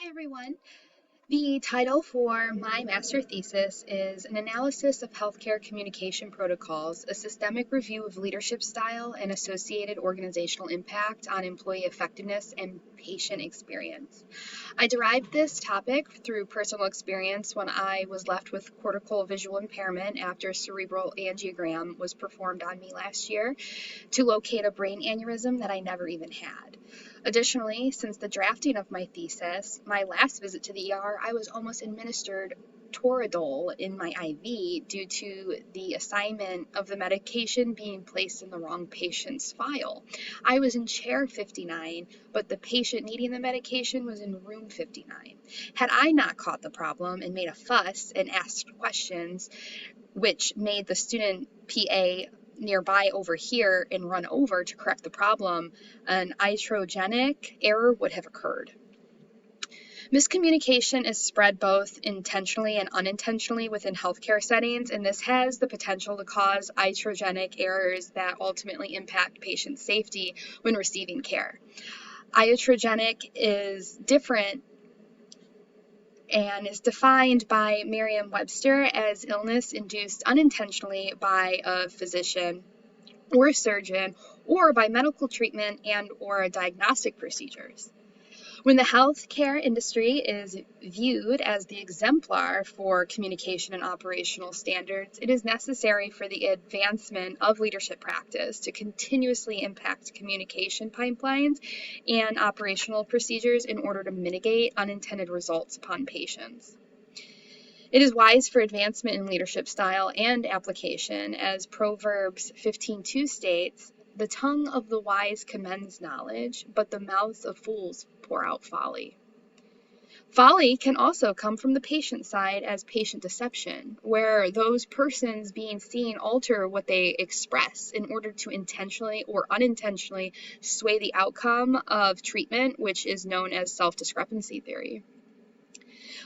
Hi everyone. The title for my master thesis is An Analysis of Healthcare Communication Protocols, a Systemic Review of Leadership Style and Associated Organizational Impact on Employee Effectiveness and Patient Experience. I derived this topic through personal experience when I was left with cortical visual impairment after cerebral angiogram was performed on me last year to locate a brain aneurysm that I never even had. Additionally, since the drafting of my thesis, my last visit to the ER, I was almost administered Toradol in my IV due to the assignment of the medication being placed in the wrong patient's file. I was in chair 59, but the patient needing the medication was in room 59. Had I not caught the problem and made a fuss and asked questions, which made the student PA nearby over here and run over to correct the problem, an iatrogenic error would have occurred. Miscommunication is spread both intentionally and unintentionally within healthcare settings, and this has the potential to cause iatrogenic errors that ultimately impact patient safety when receiving care. Iatrogenic is different and is defined by Merriam-Webster as illness induced unintentionally by a physician or a surgeon or by medical treatment and or diagnostic procedures. When the healthcare industry is viewed as the exemplar for communication and operational standards, it is necessary for the advancement of leadership practice to continuously impact communication pipelines and operational procedures in order to mitigate unintended results upon patients. It is wise for advancement in leadership style and application, as Proverbs 15:2 states, "The tongue of the wise commends knowledge, but the mouths of fools pour out folly." Folly can also come from the patient side as patient deception, where those persons being seen alter what they express in order to intentionally or unintentionally sway the outcome of treatment, which is known as self-discrepancy theory.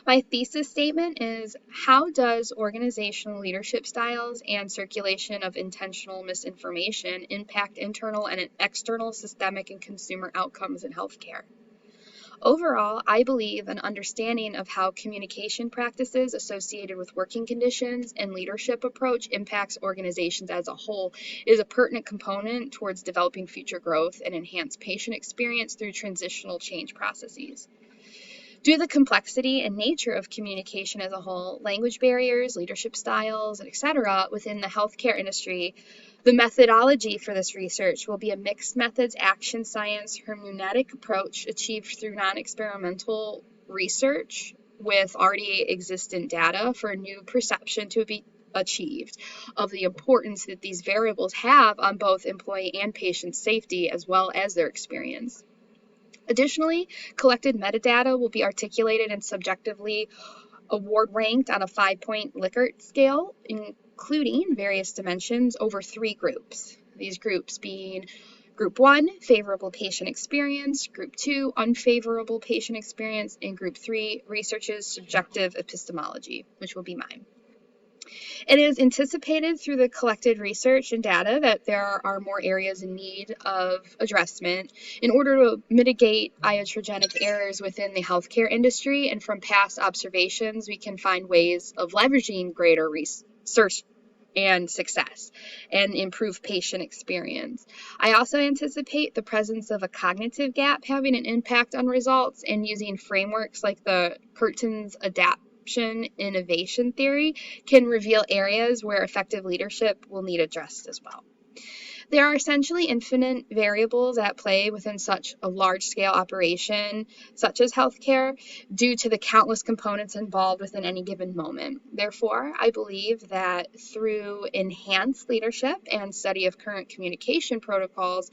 My thesis statement is, how does organizational leadership styles and circulation of intentional misinformation impact internal and external systemic and consumer outcomes in healthcare? Overall, I believe an understanding of how communication practices associated with working conditions and leadership approach impacts organizations as a whole is a pertinent component towards developing future growth and enhanced patient experience through transitional change processes. Due to the complexity and nature of communication as a whole, language barriers, leadership styles, etc., within the healthcare industry, the methodology for this research will be a mixed methods action science hermeneutic approach achieved through non-experimental research with already existent data for a new perception to be achieved of the importance that these variables have on both employee and patient safety as well as their experience. Additionally, collected metadata will be articulated and subjectively award ranked on a 5-point Likert scale, including various dimensions over 3 groups. These groups being Group 1, favorable patient experience, Group 2, unfavorable patient experience, and Group 3, research's subjective epistemology, which will be mine. It is anticipated through the collected research and data that there are more areas in need of addressment in order to mitigate iatrogenic errors within the healthcare industry, and from past observations, we can find ways of leveraging greater research and success and improve patient experience. I also anticipate the presence of a cognitive gap having an impact on results, and using frameworks like the Curtin's adaptation innovation theory can reveal areas where effective leadership will need addressed as well. There are essentially infinite variables at play within such a large-scale operation, such as healthcare, due to the countless components involved within any given moment. Therefore, I believe that through enhanced leadership and study of current communication protocols,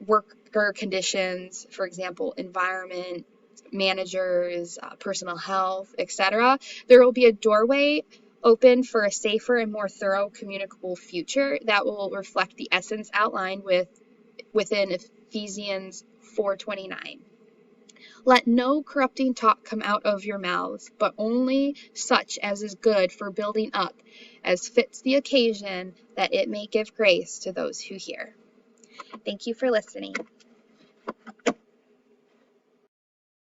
worker conditions, for example, environment, managers, personal health, etc., there will be a doorway open for a safer and more thorough communicable future that will reflect the essence outlined within Ephesians 4:29. Let no corrupting talk come out of your mouths, but only such as is good for building up, as fits the occasion, that it may give grace to those who hear. Thank you for listening.